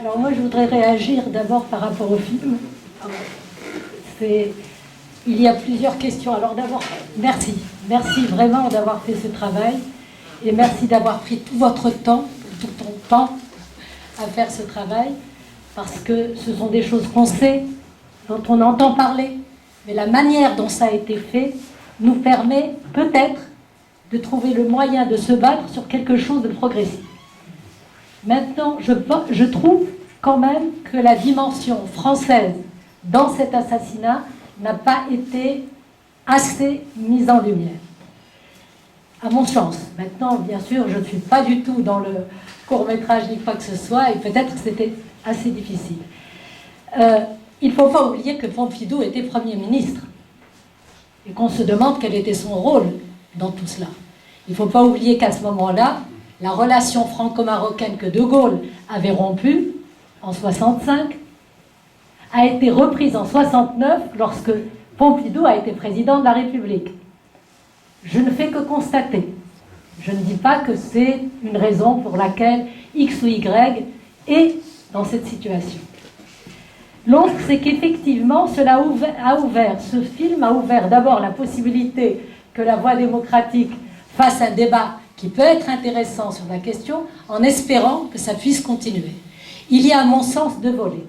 Alors moi, je voudrais réagir d'abord par rapport au film. Il y a plusieurs questions. Alors d'abord, merci. Merci vraiment d'avoir fait ce travail. Et merci d'avoir pris tout votre temps, tout ton temps, à faire ce travail. Parce que ce sont des choses qu'on sait, dont on entend parler. Mais la manière dont ça a été fait nous permet peut-être de trouver le moyen de se battre sur quelque chose de progressif. Maintenant, je trouve quand même que la dimension française dans cet assassinat n'a pas été assez mise en lumière, à mon sens. Maintenant, bien sûr, je ne suis pas du tout dans le court-métrage ni quoi que ce soit, et peut-être que c'était assez difficile. Il ne faut pas oublier que Pompidou était Premier ministre, et qu'on se demande quel était son rôle dans tout cela. Il ne faut pas oublier qu'à ce moment-là, la relation franco-marocaine que De Gaulle avait rompue en 65 a été reprise en 69 lorsque Pompidou a été président de la République. Je ne fais que constater. Je ne dis pas que c'est une raison pour laquelle X ou Y est dans cette situation. L'autre, c'est qu'effectivement, cela a ouvert, ce film a ouvert d'abord la possibilité que la voie démocratique fasse un débat qui peut être intéressant sur la question, en espérant que ça puisse continuer. Il y a, à mon sens, deux volets.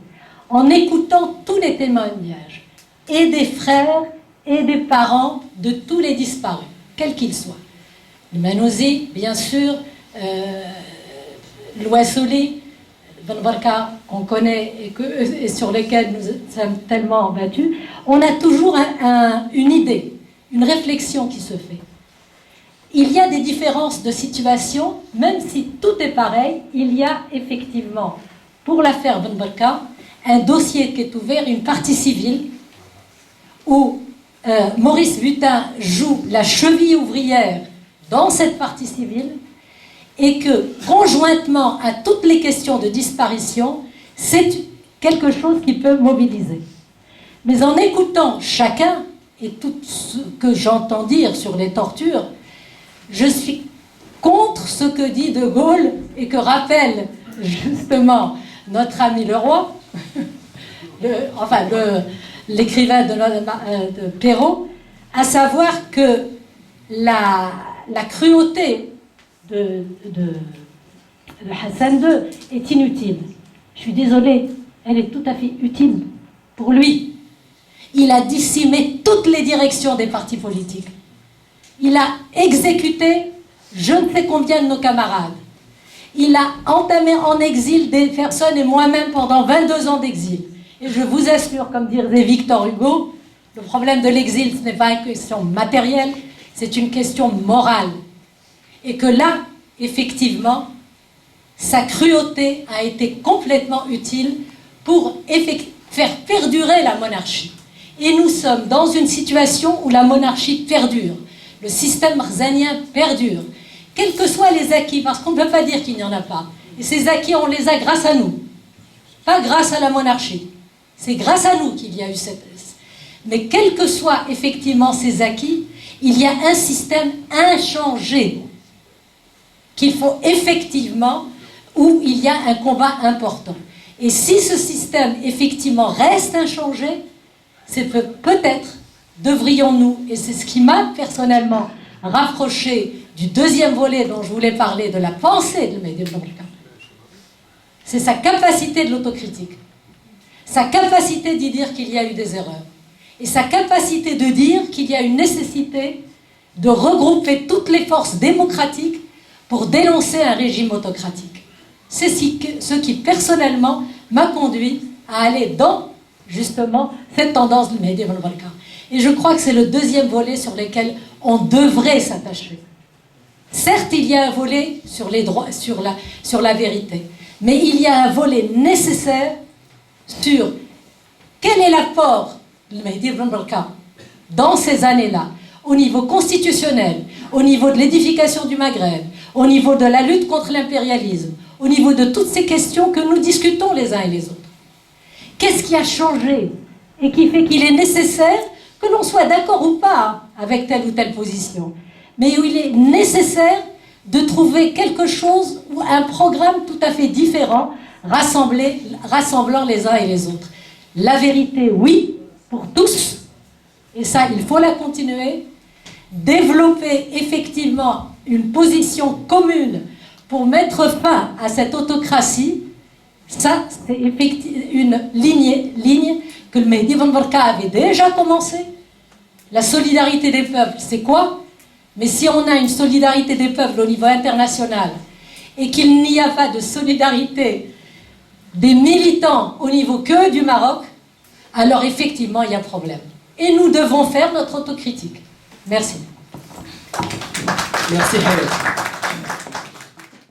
En écoutant tous les témoignages, et des frères et des parents de tous les disparus, quels qu'ils soient. Le Manouzi, bien sûr, Louasouli, Ben Barka, qu'on connaît et sur lesquels nous sommes tellement battus, on a toujours une idée, une réflexion qui se fait. Il y a des différences de situation, même si tout est pareil, il y a effectivement, pour l'affaire Ben Barka, un dossier qui est ouvert, une partie civile, où Maurice Butin joue la cheville ouvrière dans cette partie civile, et que, conjointement à toutes les questions de disparition, c'est quelque chose qui peut mobiliser. Mais en écoutant chacun, et tout ce que j'entends dire sur les tortures, je suis contre ce que dit De Gaulle et que rappelle justement notre ami Leroy, l'écrivain de Perrault, à savoir que la cruauté de Hassan II est inutile. Je suis désolée, elle est tout à fait utile pour lui. Il a dissimé toutes les directions des partis politiques. Il a exécuté je ne sais combien de nos camarades. Il a entamé en exil des personnes et moi-même pendant 22 ans d'exil. Et je vous assure, comme disait Victor Hugo, le problème de l'exil, ce n'est pas une question matérielle, c'est une question morale. Et que là, effectivement, sa cruauté a été complètement utile pour faire perdurer la monarchie. Et nous sommes dans une situation où la monarchie perdure. Le système barzanien perdure. Quels que soient les acquis, parce qu'on ne peut pas dire qu'il n'y en a pas. Et ces acquis, on les a grâce à nous. Pas grâce à la monarchie. C'est grâce à nous qu'il y a eu cette... Mais quels que soient effectivement ces acquis, il y a un système inchangé qu'il faut effectivement, où il y a un combat important. Et si ce système effectivement reste inchangé, c'est peut-être devrions-nous, et c'est ce qui m'a personnellement rapproché du deuxième volet dont je voulais parler, de la pensée de Mehdi Ben Barka, c'est sa capacité de l'autocritique, sa capacité d'y dire qu'il y a eu des erreurs, et sa capacité de dire qu'il y a une nécessité de regrouper toutes les forces démocratiques pour dénoncer un régime autocratique. C'est ce qui, personnellement, m'a conduit à aller dans, justement, cette tendance de Mehdi Ben Barka. Et je crois que c'est le deuxième volet sur lequel on devrait s'attacher. Certes, il y a un volet sur les droits, sur la vérité, mais il y a un volet nécessaire sur quel est l'apport de Mehdi Ben Barka dans ces années-là, au niveau constitutionnel, au niveau de l'édification du Maghreb, au niveau de la lutte contre l'impérialisme, au niveau de toutes ces questions que nous discutons les uns et les autres. Qu'est-ce qui a changé et qui fait qu'il est nécessaire que l'on soit d'accord ou pas avec telle ou telle position, mais où il est nécessaire de trouver quelque chose ou un programme tout à fait différent rassemblant les uns et les autres. La vérité, oui, pour tous, et ça, il faut la continuer. Développer effectivement une position commune pour mettre fin à cette autocratie, ça, c'est une ligne que le Mehdi Ben Barka avait déjà commencé. La solidarité des peuples, c'est quoi? Mais si on a une solidarité des peuples au niveau international et qu'il n'y a pas de solidarité des militants au niveau que du Maroc, alors effectivement, il y a problème. Et nous devons faire notre autocritique. Merci. Merci, Halet.